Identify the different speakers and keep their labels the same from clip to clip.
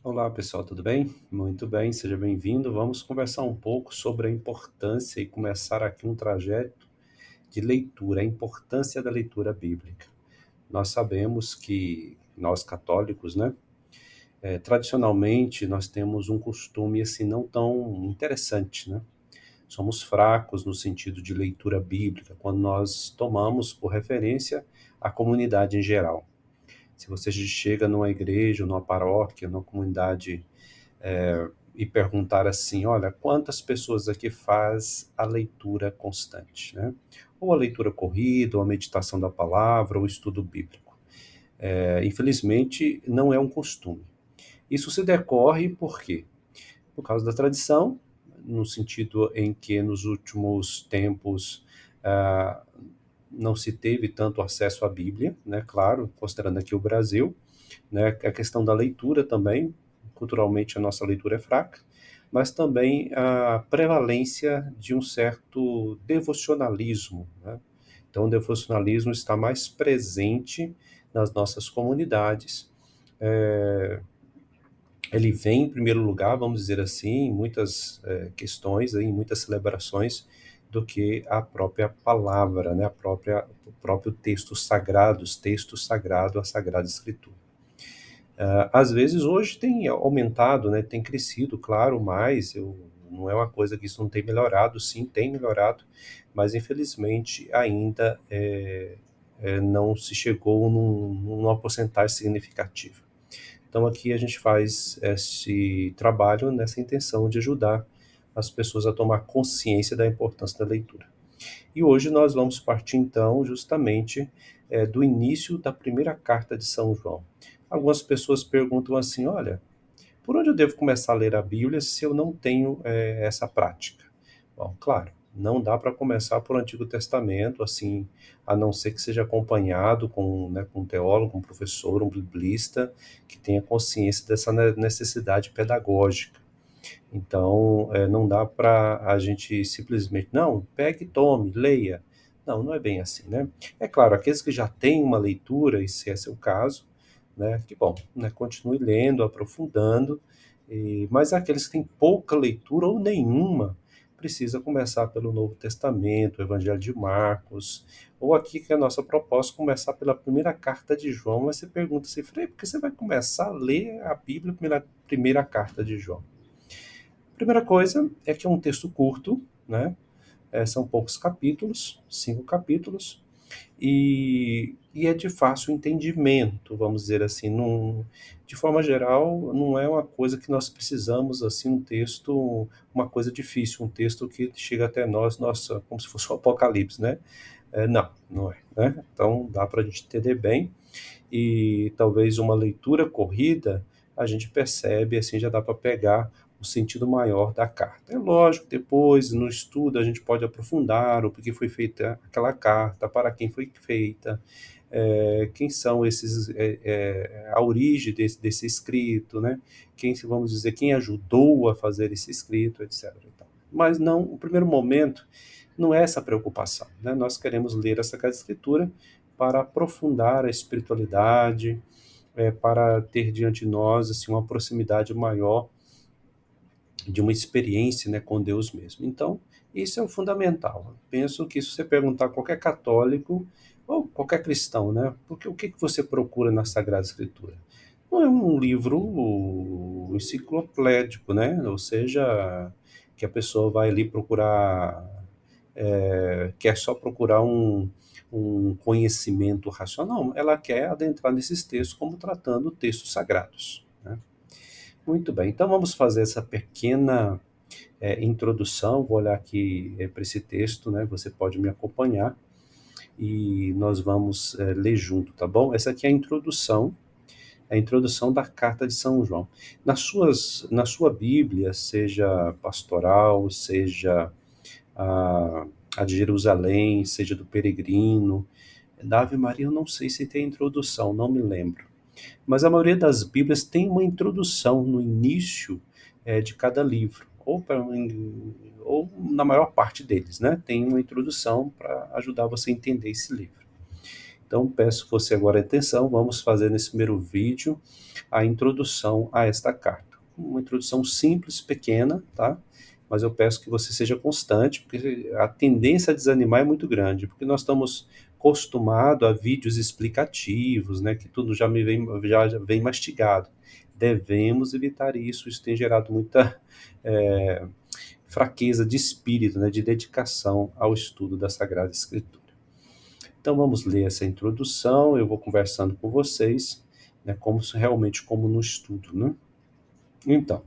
Speaker 1: Olá pessoal, tudo bem? Muito bem, seja bem-vindo. Vamos conversar um pouco sobre a importância e começar aqui um trajeto de leitura, a importância da leitura bíblica. Nós sabemos que nós católicos, né, tradicionalmente nós temos um costume assim não tão interessante, né? Somos fracos no sentido de leitura bíblica, quando nós tomamos por referência a comunidade em geral. Se você chega numa igreja, numa paróquia, numa comunidade e perguntar assim, olha, quantas pessoas aqui faz a leitura constante, né? Ou a leitura corrida, ou a meditação da palavra, ou o estudo bíblico. Infelizmente, não é um costume. Isso se decorre por quê? Por causa da tradição, no sentido em que nos últimos tempos ah, não se teve tanto acesso à Bíblia, né? Claro, considerando aqui o Brasil, né? A questão da leitura também, culturalmente a nossa leitura é fraca, mas também a prevalência de um certo devocionalismo, né? Então, o devocionalismo está mais presente nas nossas comunidades. É, ele vem em primeiro lugar, vamos dizer assim, em muitas questões, em muitas celebrações, do que a própria palavra, né? O próprio texto sagrado, os textos sagrados, a Sagrada Escritura. Às vezes hoje tem aumentado, né, tem crescido, claro, mas não é uma coisa que isso não tem melhorado, sim, tem melhorado, mas infelizmente ainda não se chegou numa porcentagem significativa. Então aqui a gente faz esse trabalho nessa intenção de ajudar as pessoas a tomar consciência da importância da leitura. E hoje nós vamos partir então justamente do início da primeira carta de São João. Algumas pessoas perguntam assim: olha, por onde eu devo começar a ler a Bíblia se eu não tenho essa prática? Bom, claro, não dá para começar por Antigo Testamento, assim, a não ser que seja acompanhado com um teólogo, um professor, um biblista, que tenha consciência dessa necessidade pedagógica. Então, não dá para a gente simplesmente, não, pegue e tome, leia. Não, não é bem assim, né? É claro, aqueles que já têm uma leitura, e se é seu caso, né, que bom, né, continue lendo, aprofundando, mas aqueles que têm pouca leitura ou nenhuma, precisa começar pelo Novo Testamento, o Evangelho de Marcos, ou aqui que é a nossa proposta, começar pela primeira carta de João, mas você pergunta assim, Frei, por que você vai começar a ler a Bíblia pela primeira carta de João? Primeira coisa é que é um texto curto, né? São poucos capítulos, 5 capítulos, e é de fácil entendimento, vamos dizer assim. De forma geral, não é uma coisa que nós precisamos, assim, um texto, uma coisa difícil, um texto que chega até nós, nossa, como se fosse um apocalipse, né? Não, não é, né? Então dá para a gente entender bem, e talvez uma leitura corrida, a gente percebe, assim, já dá para pegar o sentido maior da carta. É lógico, depois, no estudo, a gente pode aprofundar o porquê foi feita aquela carta, para quem foi feita, quem são esses, a origem desse escrito, né? Quem, vamos dizer, quem ajudou a fazer esse escrito, etc. e tal. Mas não, o primeiro momento não é essa preocupação, né? Nós queremos ler essa Sagrada Escritura para aprofundar a espiritualidade, para ter diante de nós assim, uma proximidade maior de uma experiência, né, com Deus mesmo. Então, isso é o fundamental. Penso que se você perguntar a qualquer católico ou qualquer cristão, né, porque o que que você procura na Sagrada Escritura? Não é um livro enciclopédico, né? Ou seja, que a pessoa vai ali procurar, quer só procurar um conhecimento racional. Ela quer adentrar nesses textos como tratando textos sagrados, né? Muito bem, então vamos fazer essa pequena introdução. Vou olhar aqui para esse texto, né? Você pode me acompanhar e nós vamos ler junto, tá bom? Essa aqui é a introdução da carta de São João. Na sua Bíblia, seja pastoral, seja a, a de Jerusalém, seja do Peregrino, da Ave Maria, eu não sei se tem introdução, não me lembro. Mas a maioria das Bíblias tem uma introdução no início de cada livro, ou na maior parte deles, né? Tem uma introdução para ajudar você a entender esse livro. Então, peço que você agora atenção, vamos fazer nesse primeiro vídeo a introdução a esta carta. Uma introdução simples, pequena, tá? Mas eu peço que você seja constante, porque a tendência a desanimar é muito grande, porque nós estamos acostumados a vídeos explicativos, né, que tudo já vem mastigado. Devemos evitar isso, isso tem gerado muita fraqueza de espírito, né, de dedicação ao estudo da Sagrada Escritura. Então vamos ler essa introdução, eu vou conversando com vocês, né, realmente como no estudo, né? Então,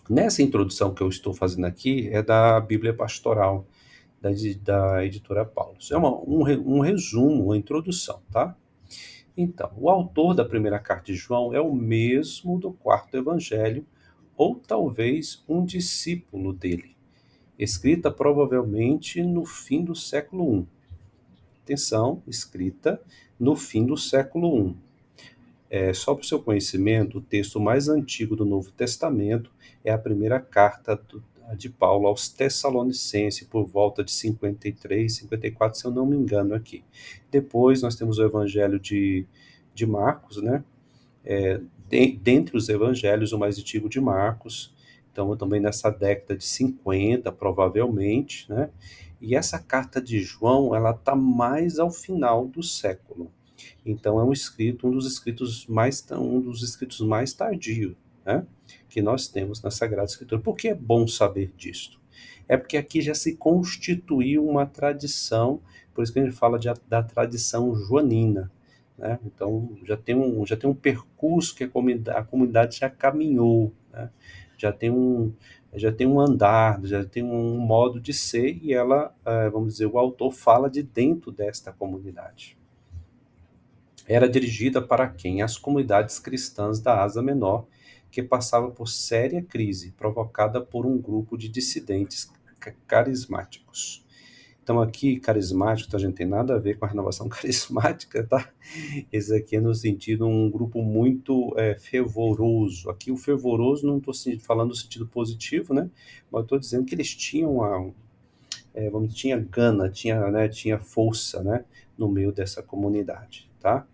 Speaker 1: nessa introdução que eu estou fazendo aqui é da Bíblia Pastoral, da editora Paulus. É um resumo, uma introdução, tá? Então, o autor da primeira carta de João é o mesmo do quarto evangelho, ou talvez um discípulo dele, escrita provavelmente no fim do século I. Atenção, escrita no fim do século I. Só para o seu conhecimento, o texto mais antigo do Novo Testamento é a primeira carta de Paulo aos Tessalonicenses, por volta de 53, 54, se eu não me engano aqui. Depois nós temos o Evangelho de Marcos, né? Dentre os evangelhos, o mais antigo de Marcos, então também nessa década de 50, provavelmente, né? E essa carta de João, ela está mais ao final do século. Então é um dos escritos mais tardios, né? Que nós temos na Sagrada Escritura. Por que é bom saber disso? É porque aqui já se constituiu uma tradição, por isso que a gente fala da tradição joanina, né? Então já tem um percurso que a comunidade já caminhou, né? Já tem um, já tem um andar, já tem um modo de ser e ela, vamos dizer, o autor fala de dentro desta comunidade. Era dirigida para quem? As comunidades cristãs da Ásia Menor, que passava por séria crise provocada por um grupo de dissidentes carismáticos. Então aqui, carismático, a gente tem nada a ver com a renovação carismática, tá? Esse aqui é no sentido, um grupo muito fervoroso. Aqui o fervoroso não estou falando no sentido positivo, né? Mas estou dizendo que eles tinham tinha gana, tinha força, né? No meio dessa comunidade, tá?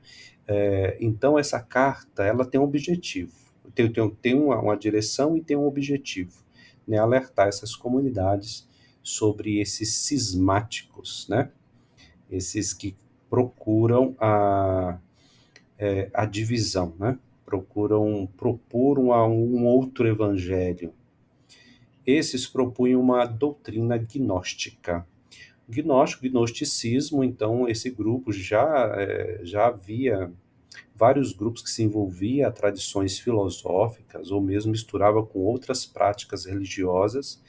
Speaker 1: Então essa carta, ela tem um objetivo, tem uma direção e tem um objetivo, né? Alertar essas comunidades sobre esses cismáticos, né? Esses que procuram a divisão, né? Procuram propor um outro evangelho. Esses propunham uma doutrina gnóstica. Gnosticismo, então, esse grupo já havia vários grupos que se envolviam a tradições filosóficas ou mesmo misturava com outras práticas religiosas.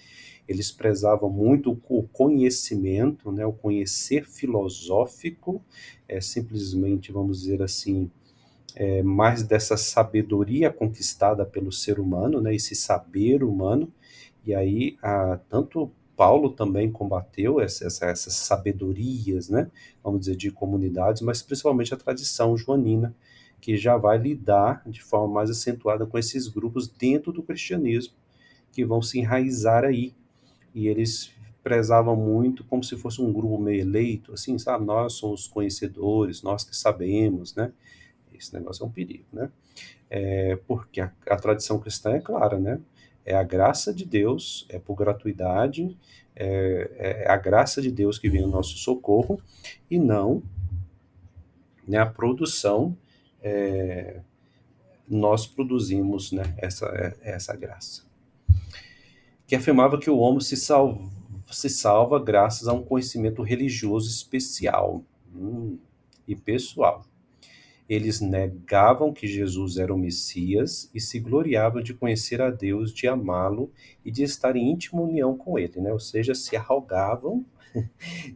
Speaker 1: Eles prezavam muito o conhecimento, né, o conhecer filosófico, simplesmente, vamos dizer assim, mais dessa sabedoria conquistada pelo ser humano, né, esse saber humano. E aí, tanto Paulo também combateu essas sabedorias, né, vamos dizer, de comunidades, mas principalmente a tradição joanina, que já vai lidar de forma mais acentuada com esses grupos dentro do cristianismo, que vão se enraizar aí. E eles prezavam muito como se fosse um grupo meio eleito, assim, sabe? Nós somos conhecedores, nós que sabemos, né? Esse negócio é um perigo, né? Porque a tradição cristã é clara, né? É a graça de Deus, é por gratuidade, é a graça de Deus que vem ao nosso socorro, e não, né, a produção, nós produzimos, né, essa graça. Que afirmava que o homem se salva graças a um conhecimento religioso especial e pessoal. Eles negavam que Jesus era o Messias e se gloriavam de conhecer a Deus, de amá-lo e de estar em íntima união com ele, né? Ou seja, se arrogavam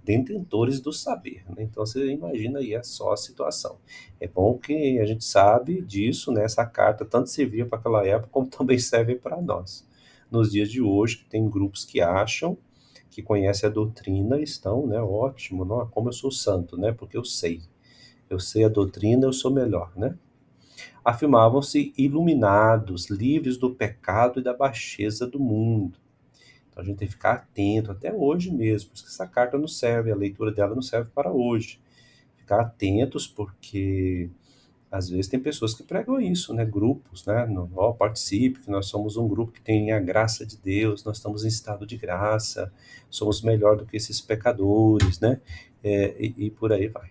Speaker 1: detentores do saber, né? Então você imagina aí só a situação. É bom que a gente sabe disso, né? Essa carta tanto servia para aquela época como também serve para nós. Nos dias de hoje, que tem grupos que acham que conhecem a doutrina, estão, né? Ótimo, não? Como eu sou santo, né? Porque eu sei a doutrina, eu sou melhor, né? Afirmavam-se iluminados, livres do pecado e da baixeza do mundo. Então a gente tem que ficar atento até hoje mesmo, porque essa carta não serve, a leitura dela não serve para hoje. ficar atentos, porque às vezes tem pessoas que pregam isso, né? Grupos, né? Ó, participe, que nós somos um grupo que tem a graça de Deus, nós estamos em estado de graça, somos melhor do que esses pecadores, né? E por aí vai.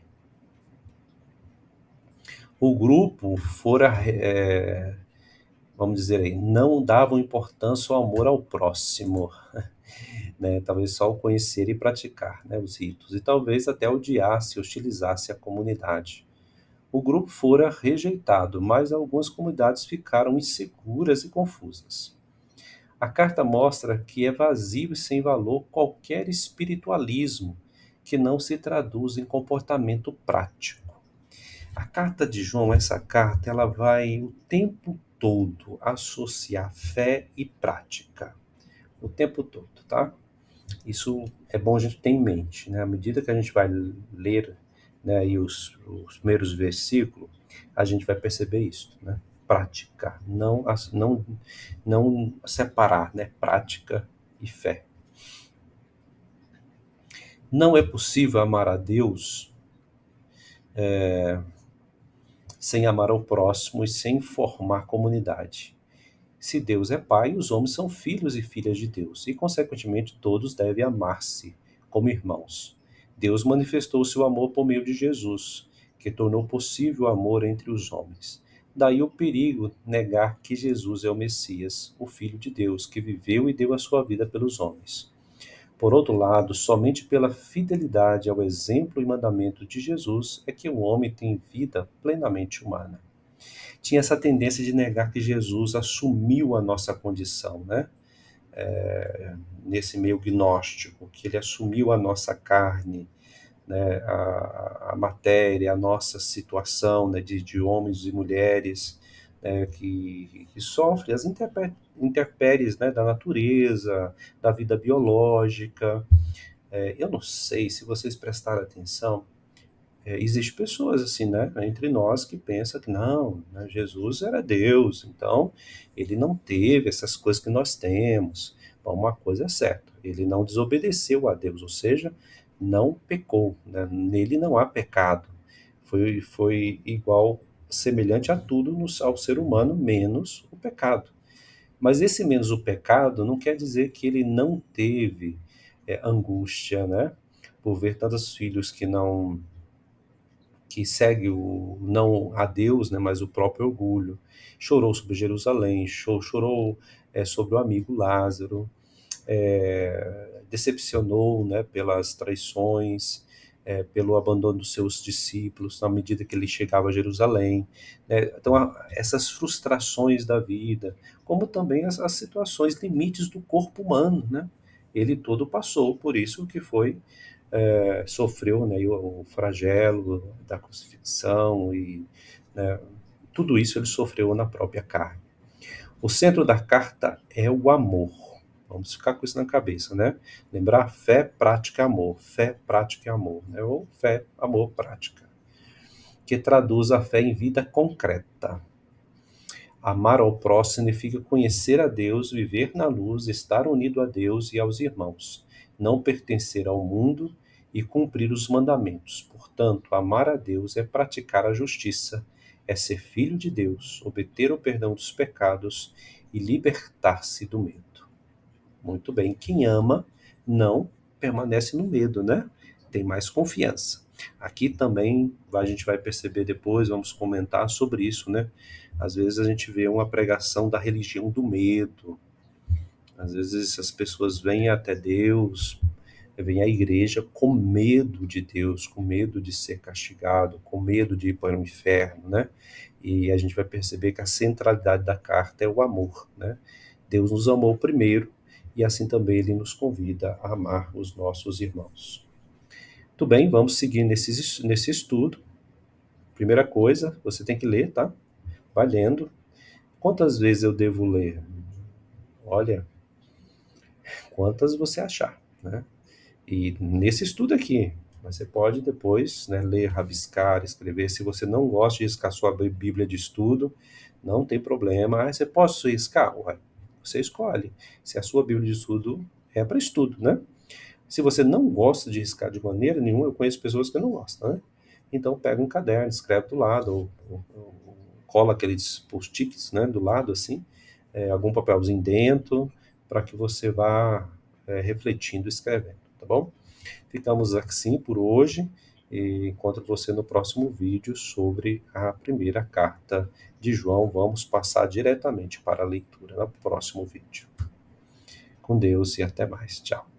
Speaker 1: O grupo fora, vamos dizer aí, não davam importância ao amor ao próximo, né? Talvez só o conhecer e praticar, né? Os ritos, e talvez até odiasse, hostilizasse a comunidade. O grupo fora rejeitado, mas algumas comunidades ficaram inseguras e confusas. A carta mostra que é vazio e sem valor qualquer espiritualismo que não se traduz em comportamento prático. A carta de João, essa carta, ela vai o tempo todo associar fé e prática. O tempo todo, tá? Isso é bom a gente ter em mente, né? À medida que a gente vai ler, né, aí os primeiros versículos, a gente vai perceber isso, né? Prática, não separar, né? Prática e fé. Não é possível amar a Deus sem amar ao próximo e sem formar comunidade. Se Deus é Pai, os homens são filhos e filhas de Deus, e, consequentemente, todos devem amar-se como irmãos. Deus manifestou seu amor por meio de Jesus, que tornou possível o amor entre os homens. Daí o perigo negar que Jesus é o Messias, o Filho de Deus, que viveu e deu a sua vida pelos homens. Por outro lado, somente pela fidelidade ao exemplo e mandamento de Jesus é que o homem tem vida plenamente humana. Tinha essa tendência de negar que Jesus assumiu a nossa condição, né? Nesse meio gnóstico, que ele assumiu a nossa carne, né? A matéria, a nossa situação, né? De homens e mulheres, né? Que sofrem as intempéries, né? Da natureza, da vida biológica. Eu não sei se vocês prestaram atenção. Existe pessoas assim, né, entre nós que pensam que não, né, Jesus era Deus, então ele não teve essas coisas que nós temos. Bom, uma coisa é certa, ele não desobedeceu a Deus, ou seja, não pecou, né, nele não há pecado. Foi igual, semelhante a tudo ao ser humano, menos o pecado. Mas esse menos o pecado não quer dizer que ele não teve angústia, né, por ver tantos filhos que segue não a Deus, né, mas o próprio orgulho. Chorou sobre Jerusalém, chorou sobre o amigo Lázaro, decepcionou, né, pelas traições, pelo abandono dos seus discípulos na medida que ele chegava a Jerusalém, né? Então, essas frustrações da vida, como também as situações limites do corpo humano, né? Ele todo passou por isso que foi sofreu, né, o flagelo da crucifixão e, né, tudo isso ele sofreu na própria carne. O centro da carta é o amor. Vamos ficar com isso na cabeça, né? Lembrar fé, prática, amor. Fé, prática e amor, né? Ou fé, amor, prática. Que traduz a fé em vida concreta. Amar ao próximo significa conhecer a Deus, viver na luz, estar unido a Deus e aos irmãos, não pertencer ao mundo e cumprir os mandamentos. Portanto, amar a Deus é praticar a justiça, é ser filho de Deus, obter o perdão dos pecados e libertar-se do medo. Muito bem, quem ama não permanece no medo, né? Tem mais confiança. Aqui também a gente vai perceber depois, vamos comentar sobre isso, né? Às vezes a gente vê uma pregação da religião do medo. Às vezes as pessoas vêm até Deus, vêm à igreja com medo de Deus, com medo de ser castigado, com medo de ir para o inferno, né? E a gente vai perceber que a centralidade da carta é o amor, né? Deus nos amou primeiro e assim também ele nos convida a amar os nossos irmãos. Muito bem, vamos seguir nesse estudo. Primeira coisa, você tem que ler, tá? Vai lendo. Quantas vezes eu devo ler? Olha, quantas você achar, né? E nesse estudo aqui, você pode depois, né, ler, rabiscar, escrever. Se você não gosta de riscar sua Bíblia de estudo, não tem problema. Ah, você pode riscar? Ué, você escolhe. Se a sua Bíblia de estudo é para estudo, né? Se você não gosta de riscar de maneira nenhuma, eu conheço pessoas que não gostam, né? Então pega um caderno, escreve do lado, ou cola aqueles post-its, né, do lado assim, algum papelzinho dentro, para que você vá refletindo, escrevendo, tá bom? Ficamos assim por hoje e encontro você no próximo vídeo sobre a primeira carta de João. Vamos passar diretamente para a leitura no próximo vídeo. Com Deus e até mais. Tchau.